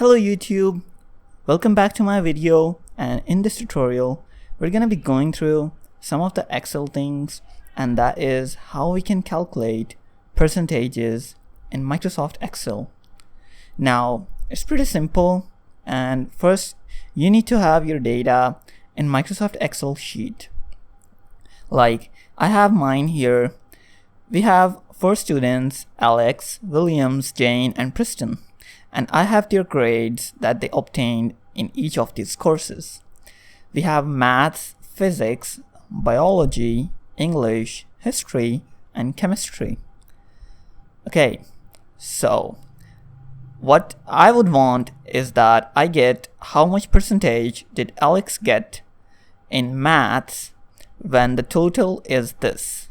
Hello YouTube, welcome back to my video, and in this tutorial we're going to be going through some of the Excel things, and that is how we can calculate percentages in Microsoft Excel. Now it's pretty simple, and first you need to have your data in Microsoft Excel sheet. Like I have mine here. We have 4 students: Alex, Williams, Jane, and Preston. And I have their grades that they obtained in each of these courses. We have maths, physics, biology, English, history, and chemistry. Okay, so what I would want is that I get how much percentage did Alex get in maths when the total is this.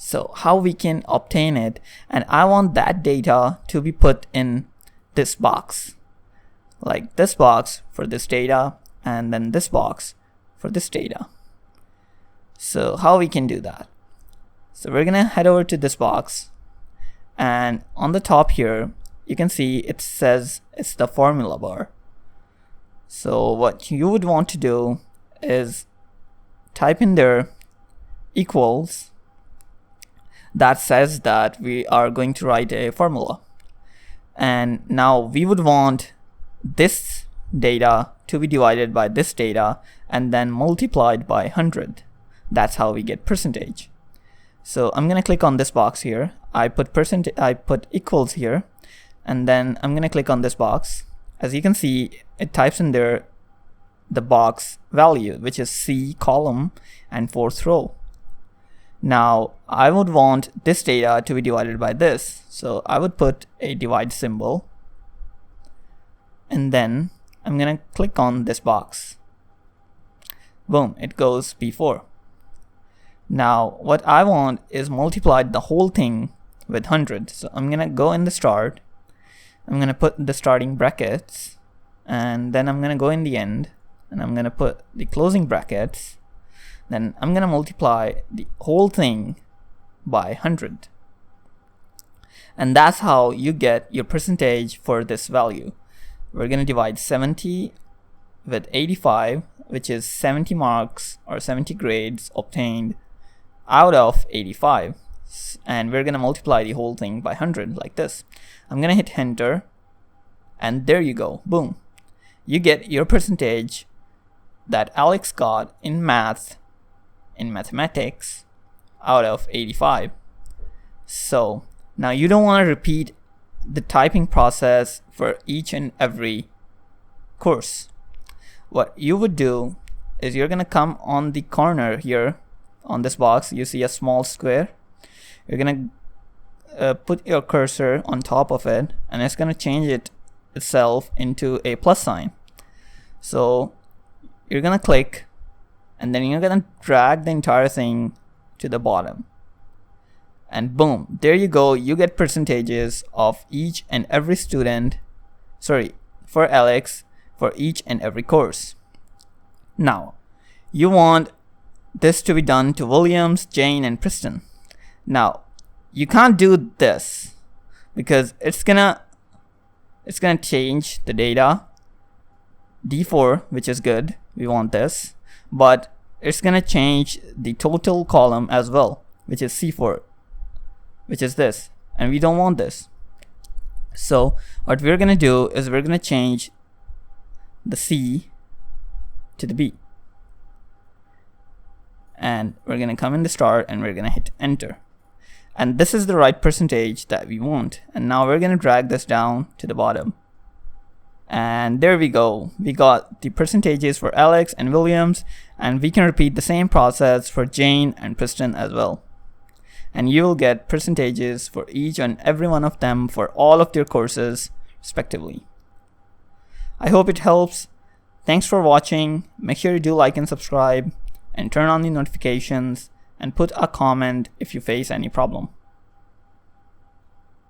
So how we can obtain it, and I want that data to be put in this box, like this box for this data, and then this box for this data. So how we can do that? So we're gonna head over to this box, and on the top here you can see it says it's the formula bar. So what you would want to do is type in there equals. That says that we are going to write a formula, and now we would want this data to be divided by this data and then multiplied by 100. That's how we get percentage. So I'm gonna click on this box here. I put equals here, and then I'm gonna click on this box. As you can see, it types in there the box value, which is C column and 4th row. Now I would want this data to be divided by this, so I would put a divide symbol, and then I'm gonna click on this box. Boom, it goes B4. Now what I want is multiplied the whole thing with 100, so I'm gonna go in the start, I'm gonna put the starting brackets, and then I'm gonna go in the end, and I'm gonna put the closing brackets. Then I'm gonna multiply the whole thing by 100, and that's how you get your percentage for this value. We're gonna divide 70 with 85, which is 70 marks or 70 grades obtained out of 85, and we're gonna multiply the whole thing by 100 like this. I'm gonna hit enter, and there you go, boom, you get your percentage that Alex got in mathematics out of 85. So now you don't want to repeat the typing process for each and every course. What you would do is you're gonna come on the corner here on this box. You see a small square. You're gonna put your cursor on top of it, and it's gonna change it itself into a plus sign. So you're gonna click, and then you're gonna drag the entire thing to the bottom, and boom, there you go, you get percentages of each and every student, for Alex, for each and every course. Now you want this to be done to Williams, Jane, and Preston. Now you can't do this because it's gonna change the data D4, which is good, we want this, but it's gonna change the total column as well, which is C4, which is this, and we don't want this. So what we're gonna do is we're gonna change the C to the B, and we're gonna come in the start, and we're gonna hit enter, and this is the right percentage that we want. And now we're gonna drag this down to the bottom, and there we go, we got the percentages for Alex and Williams, and we can repeat the same process for Jane and Preston as well, and you will get percentages for each and every one of them for all of their courses respectively. I hope it helps. Thanks for watching. Make sure you do like and subscribe, and turn on the notifications, and put a comment if you face any problem.